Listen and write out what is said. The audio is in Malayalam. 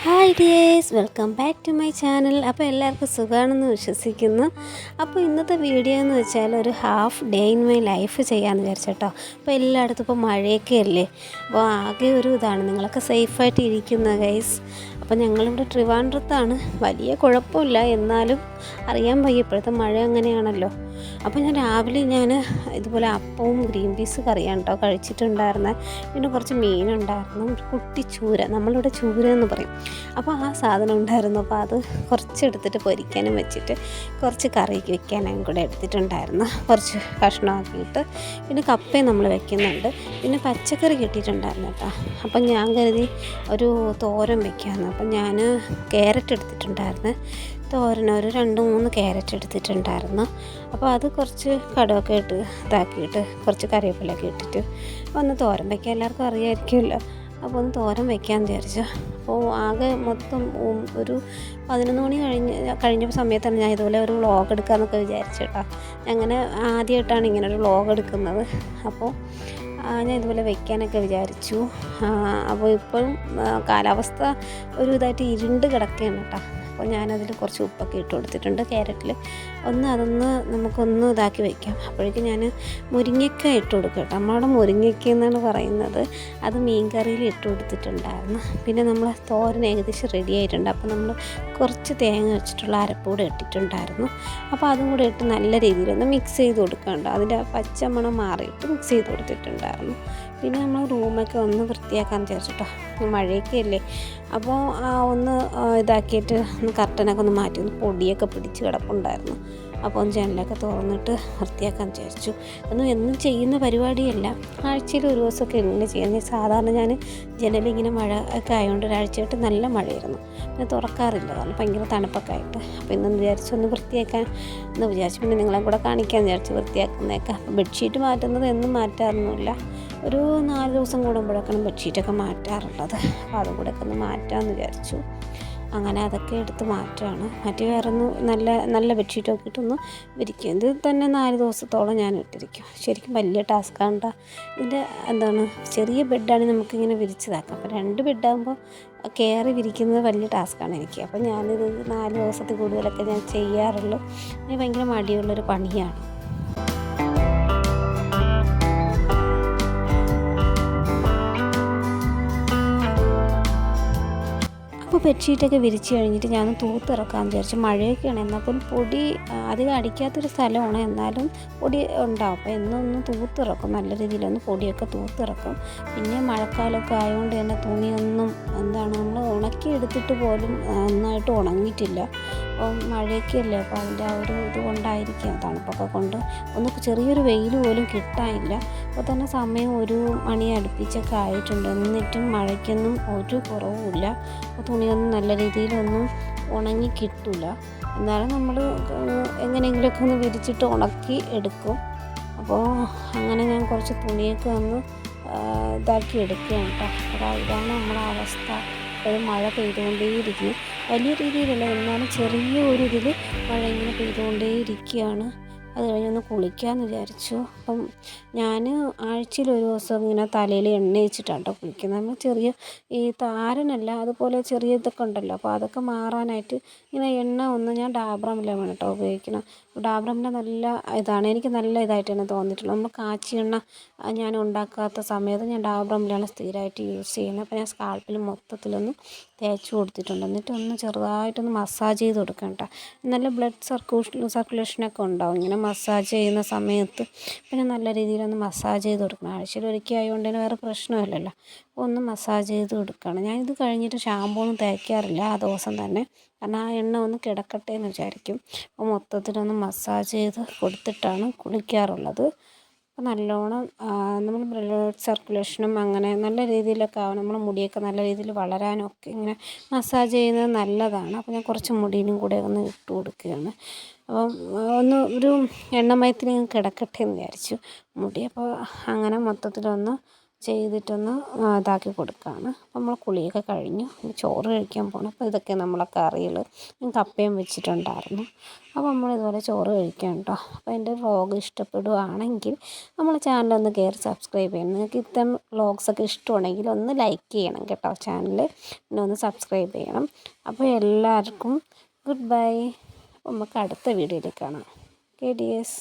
Hi dears, welcome back to my channel. അപ്പോൾ എല്ലാവർക്കും സുഖമാണെന്ന് വിശ്വസിക്കുന്നു. അപ്പോൾ ഇന്നത്തെ വീഡിയോ എന്ന് വെച്ചാൽ ഒരു half day in my life ചെയ്യാമെന്ന് വിചാരിച്ചേട്ടോ. അപ്പോൾ എല്ലായിടത്തും ഇപ്പോൾ മഴയൊക്കെ അല്ലേ, അപ്പോൾ ആകെ ഒരു ഇതാണ്. നിങ്ങളൊക്കെ സേഫായിട്ട് ഇരിക്കുന്ന ഗൈസ്. അപ്പോൾ ഞങ്ങളിവിടെ ട്രിവാൻഡ്രത്താണ്. വലിയ കുഴപ്പമില്ല, എന്നാലും അറിയാൻ വയ്യ, ഇപ്പോഴത്തെ മഴ അങ്ങനെയാണല്ലോ. അപ്പോൾ രാവിലെ ഇതുപോലെ അപ്പവും ഗ്രീൻ പീസ് കറിയാണ് കേട്ടോ കഴിച്ചിട്ടുണ്ടായിരുന്നത്. പിന്നെ കുറച്ച് മീനുണ്ടായിരുന്നു, ഒരു കുട്ടി ചൂര, നമ്മളിവിടെ ചൂര എന്ന് പറയും. അപ്പോൾ ആ സാധനം ഉണ്ടായിരുന്നു. അപ്പോൾ അത് കുറച്ചെടുത്തിട്ട് പൊരിക്കാനും വെച്ചിട്ട് കുറച്ച് കറിക്ക് വെക്കാനും കൂടെ എടുത്തിട്ടുണ്ടായിരുന്നു, കുറച്ച് കഷ്ണമാക്കിയിട്ട്. പിന്നെ കപ്പയും നമ്മൾ വെക്കുന്നുണ്ട്. പിന്നെ പച്ചക്കറി കിട്ടിയിട്ടുണ്ടായിരുന്നു കേട്ടോ. അപ്പം ഞാൻ കരുതി ഒരു തോരൻ വെക്കാമെന്ന്. അപ്പം ഞാൻ ക്യാരറ്റ് എടുത്തിട്ടുണ്ടായിരുന്നു, തോരൻ ഒരു 2-3 ക്യാരറ്റ് എടുത്തിട്ടുണ്ടായിരുന്നു. അപ്പോൾ അത് കുറച്ച് കടുവൊക്കെ ഇട്ട് ഇതാക്കിയിട്ട് കുറച്ച് കറിവേപ്പിലൊക്കെ ഇട്ടിട്ട് ഒന്ന് തോരൻ വയ്ക്കാൻ എല്ലാവർക്കും അറിയാമായിരിക്കുമല്ലോ. അപ്പോൾ ഒന്ന് തോരൻ വയ്ക്കാമെന്ന് വിചാരിച്ചു. അപ്പോൾ ആകെ മൊത്തം ഒരു 11 മണി കഴിഞ്ഞ സമയത്താണ് ഞാൻ ഇതുപോലെ ഒരു വ്ളോഗ് എടുക്കാമെന്നൊക്കെ വിചാരിച്ചു കേട്ടോ. അങ്ങനെ ആദ്യമായിട്ടാണ് ഇങ്ങനെ ഒരു വ്ളോഗ് എടുക്കുന്നത്. അപ്പോൾ ഞാൻ ഇതുപോലെ വെക്കാനൊക്കെ വിചാരിച്ചു. അപ്പോൾ ഇപ്പോഴും കാലാവസ്ഥ ഒരു ഇതായിട്ട് ഇരുണ്ട് കിടക്കുകയാണ് കേട്ടോ. അപ്പോൾ ഞാനതിൽ കുറച്ച് ഉപ്പൊക്കെ ഇട്ട് കൊടുത്തിട്ടുണ്ട് ക്യാരറ്റിൽ. അതൊന്ന് നമുക്കൊന്ന് ഇതാക്കി വയ്ക്കാം. അപ്പോഴേക്കും ഞാൻ മുരിങ്ങയ്ക്ക ഇട്ട് കൊടുക്കുക കേട്ടോ. നമ്മളവിടെ മുരിങ്ങയ്ക്ക എന്നാണ് പറയുന്നത്. അത് മീൻ കറിയിൽ ഇട്ട് കൊടുത്തിട്ടുണ്ടായിരുന്നു. പിന്നെ നമ്മൾ തോരൻ ഏകദേശം റെഡി ആയിട്ടുണ്ട്. അപ്പോൾ നമ്മൾ കുറച്ച് തേങ്ങ വെച്ചിട്ടുള്ള അരപ്പൂടെ ഇട്ടിട്ടുണ്ടായിരുന്നു. അപ്പോൾ അതും കൂടെ ഇട്ട് നല്ല രീതിയിലൊന്ന് മിക്സ് ചെയ്ത് കൊടുക്കാണ്ട്, അതിൻ്റെ പച്ചമണം മാറിയിട്ട് മിക്സ് ചെയ്ത് കൊടുത്തിട്ടുണ്ടായിരുന്നു. പിന്നെ നമ്മൾ റൂമൊക്കെ ഒന്ന് വൃത്തിയാക്കാൻ വിചാരിച്ചിട്ടോ, മഴയൊക്കെ അല്ലേ. അപ്പോൾ ഒന്ന് ഇതാക്കിയിട്ട് കർട്ടനൊക്കെ ഒന്ന് മാറ്റി, ഒന്ന് പൊടിയൊക്കെ പിടിച്ച് കിടപ്പുണ്ടായിരുന്നു. അപ്പോൾ ഒന്ന് ജനലൊക്കെ തുറന്നിട്ട് വൃത്തിയാക്കാൻ വിചാരിച്ചു. എന്നും ചെയ്യുന്ന പരിപാടിയല്ല, ആഴ്ചയിൽ ഒരു ദിവസമൊക്കെ ഇങ്ങനെ ചെയ്യുന്നത്. സാധാരണ ഞാൻ ജനലിങ്ങനെ മഴ ഒക്കെ ആയതുകൊണ്ട് ഒരാഴ്ചയായിട്ട് നല്ല മഴയായിരുന്നു, പിന്നെ തുറക്കാറില്ല, കാരണം ഭയങ്കര തണുപ്പൊക്കെ ആയിട്ട്. അപ്പോൾ ഇന്നൊന്ന് വിചാരിച്ചു ഒന്ന് വൃത്തിയാക്കാൻ എന്ന് വിചാരിച്ചു. പിന്നെ നിങ്ങളെ കൂടെ കാണിക്കാമെന്ന് വിചാരിച്ചു വൃത്തിയാക്കുന്നതൊക്കെ. അപ്പോൾ ബെഡ്ഷീറ്റ് മാറ്റുന്നത് എന്നും മാറ്റാറൊന്നുമില്ല, ഒരു 4 ദിവസം കൂടുമ്പോഴൊക്കെയാണ് ബെഡ്ഷീറ്റൊക്കെ മാറ്റാറുള്ളത്. അപ്പോൾ അതും കൂടെ ഒക്കെ ഒന്ന് മാറ്റാമെന്ന് വിചാരിച്ചു. അങ്ങനെ അതൊക്കെ എടുത്ത് മാറ്റുകയാണ്. വേറൊന്ന് നല്ല ബെഡ്ഷീറ്റൊക്കെ ഇട്ടൊന്ന് വിരിക്കും. ഇത് തന്നെ 4 ദിവസത്തോളം ഞാൻ ഇട്ടിരിക്കും. ശരിക്കും വലിയ ടാസ്ക്കാണ് കേട്ടോ. ഇതിൻ്റെ ചെറിയ ബെഡാണെങ്കിൽ നമുക്കിങ്ങനെ വിരിച്ചതാക്കാം. അപ്പോൾ 2 ബെഡാകുമ്പോൾ കയറി വിരിക്കുന്നത് വലിയ ടാസ്ക്കാണ് എനിക്ക്. അപ്പോൾ ഞാനിത് 4 ദിവസത്തിൽ കൂടുതലൊക്കെ ഞാൻ ചെയ്യാറുള്ളൂ. ഇത് ഭയങ്കര മടിയുള്ളൊരു പണിയാണ്. അപ്പോൾ ബെഡ്ഷീറ്റൊക്കെ വിരിച്ച് കഴിഞ്ഞിട്ട് ഞാൻ തൂത്തിറക്കാമെന്ന് വിചാരിച്ചു. മഴയൊക്കെയാണ്, എന്നാൽ പോലും പൊടി അധികം അടിക്കാത്തൊരു സ്ഥലമാണ്, എന്നാലും പൊടി ഉണ്ടാവും. അപ്പോൾ എന്നൊന്ന് തൂത്തിറക്കും, നല്ല രീതിയിലൊന്ന് പൊടിയൊക്കെ തൂത്തിറക്കും. പിന്നെ മഴക്കാലമൊക്കെ ആയതുകൊണ്ട് തന്നെ തുണിയൊന്നും നമ്മൾ ഉണക്കി എടുത്തിട്ട് പോലും നന്നായിട്ട് ഉണങ്ങിയിട്ടില്ല. അപ്പോൾ മഴയൊക്കെ അല്ലേ, അപ്പോൾ അതിൻ്റെ ആ ഒരു ഇത് കൊണ്ടായിരിക്കും, തണുപ്പൊക്കെ കൊണ്ട് ഒന്ന് ചെറിയൊരു വെയിൽ പോലും കിട്ടാനില്ല. അപ്പോൾ തന്നെ സമയം 1 മണി അടുപ്പിച്ചൊക്കെ ആയിട്ടുണ്ട്, എന്നിട്ടും മഴയ്ക്കൊന്നും ഒരു കുറവുമില്ല. അപ്പോൾ തുണിയൊന്നും നല്ല രീതിയിലൊന്നും ഉണങ്ങി കിട്ടില്ല. എന്നാലും നമ്മൾ എങ്ങനെയെങ്കിലുമൊക്കെ ഒന്ന് വിരിച്ചിട്ട് ഉണക്കി എടുക്കും. അപ്പോൾ അങ്ങനെ ഞാൻ കുറച്ച് തുണിയൊക്കെ ഒന്ന് ഇതാക്കി എടുക്കുകയാണ് കേട്ടോ. അപ്പോൾ ഇതാണ് നമ്മുടെ അവസ്ഥ. ഒരു മഴ പെയ്തുകൊണ്ടേയിരിക്കുന്നു, വലിയ രീതിയിലല്ല, എന്നാലും ചെറിയ ഒരു ഇതിൽ മഴ ഇങ്ങനെ പെയ്തുകൊണ്ടേയിരിക്കുകയാണ്. അത് കഴിഞ്ഞൊന്ന് കുളിക്കാമെന്ന് വിചാരിച്ചു. അപ്പം ഞാൻ ആഴ്ചയിൽ ഒരു ദിവസം ഇങ്ങനെ തലയിൽ എണ്ണ വെച്ചിട്ടാണ് കേട്ടോ കുളിക്കുന്നത്. നമ്മൾ ചെറിയ ഈ താരനല്ല, അതുപോലെ ചെറിയ ഇതൊക്കെ ഉണ്ടല്ലോ, അപ്പോൾ അതൊക്കെ മാറാനായിട്ട് ഇങ്ങനെ എണ്ണ ഞാൻ ഡാബ്രമിലാണ് കേട്ടോ ഉപയോഗിക്കുന്നത്. ഡാബ്രമിൻ്റെ നല്ല ഇതാണ്, എനിക്ക് നല്ല ഇതായിട്ട് തന്നെ തോന്നിയിട്ടുള്ളത്. നമ്മൾ കാച്ചി എണ്ണ ഞാൻ ഉണ്ടാക്കാത്ത സമയത്ത് ഞാൻ ഡാബ്രമിലാണ് സ്ഥിരമായിട്ട് യൂസ് ചെയ്യുന്നത്. അപ്പോൾ ഞാൻ സ്കാൽപ്പിൽ മൊത്തത്തിലൊന്ന് തേച്ച് കൊടുത്തിട്ടുണ്ട്. എന്നിട്ട് ഒന്ന് ചെറുതായിട്ടൊന്ന് മസാജ് ചെയ്ത് കൊടുക്കണം കേട്ടോ. നല്ല ബ്ലഡ് സർക്കുലേഷനൊക്കെ ഉണ്ടാവും ഇങ്ങനെ മസാജ് ചെയ്യുന്ന സമയത്ത്. പിന്നെ നല്ല രീതിയിലൊന്ന് മസാജ് ചെയ്ത് കൊടുക്കണം. ആഴ്ചയിൽ ഒരിക്കൽ ആയതുകൊണ്ട് തന്നെ വേറെ പ്രശ്നമില്ലല്ലോ. ഒന്ന് മസാജ് ചെയ്ത് കൊടുക്കണം. ഞാനിത് കഴിഞ്ഞിട്ട് ഷാമ്പൂ ഒന്നും തേക്കാറില്ല ആ ദിവസം തന്നെ, കാരണം ആ എണ്ണ ഒന്ന് കിടക്കട്ടെ എന്ന് വിചാരിക്കും. അപ്പോൾ മൊത്തത്തിലൊന്ന് മസാജ് ചെയ്ത് കൊടുത്തിട്ടാണ് കുളിക്കാറുള്ളത്. അപ്പോൾ നല്ലോണം നമ്മൾ ബ്ലഡ് സർക്കുലേഷനും അങ്ങനെ നല്ല രീതിയിലൊക്കെ ആവും. നമ്മുടെ മുടിയൊക്കെ നല്ല രീതിയിൽ വളരാനൊക്കെ ഇങ്ങനെ മസാജ് ചെയ്യുന്നത് നല്ലതാണ്. അപ്പോൾ ഞാൻ കുറച്ച് മുടിയിലും കൂടെ ഒന്ന് ഇട്ട് കൊടുക്കുകയാണ്. അപ്പം ഒരു എണ്ണമയത്തിന് കിടക്കട്ടെ എന്ന് വിചാരിച്ചു മുടി. അപ്പോൾ അങ്ങനെ മൊത്തത്തിലൊന്ന് ചെയ്തിട്ടൊന്ന് ഇതാക്കി കൊടുക്കുകയാണ്. അപ്പോൾ നമ്മൾ കുളിയൊക്കെ കഴിഞ്ഞു, ചോറ് കഴിക്കാൻ പോകണം. അപ്പോൾ ഇതൊക്കെ നമ്മളെ കറികൾ. ഞാൻ കപ്പയും വെച്ചിട്ടുണ്ടായിരുന്നു. അപ്പോൾ നമ്മളിതുപോലെ ചോറ് കഴിക്കാം കേട്ടോ. അപ്പോൾ എൻ്റെ വ്ളോഗ് ഇഷ്ടപ്പെടുകയാണെങ്കിൽ നമ്മളെ ചാനലൊന്ന് കയറി സബ്സ്ക്രൈബ് ചെയ്യണം. നിങ്ങൾക്ക് ഇത്തരം വ്ളോഗ്സൊക്കെ ഇഷ്ടമാണെങ്കിൽ ഒന്ന് ലൈക്ക് ചെയ്യണം കേട്ടോ ചാനൽ, പിന്നെ ഒന്ന് സബ്സ്ക്രൈബ് ചെയ്യണം. അപ്പോൾ എല്ലാവർക്കും ഗുഡ് ബൈ. അപ്പോൾ നമുക്ക് അടുത്ത വീഡിയോയിൽ കാണാം. Okay dears.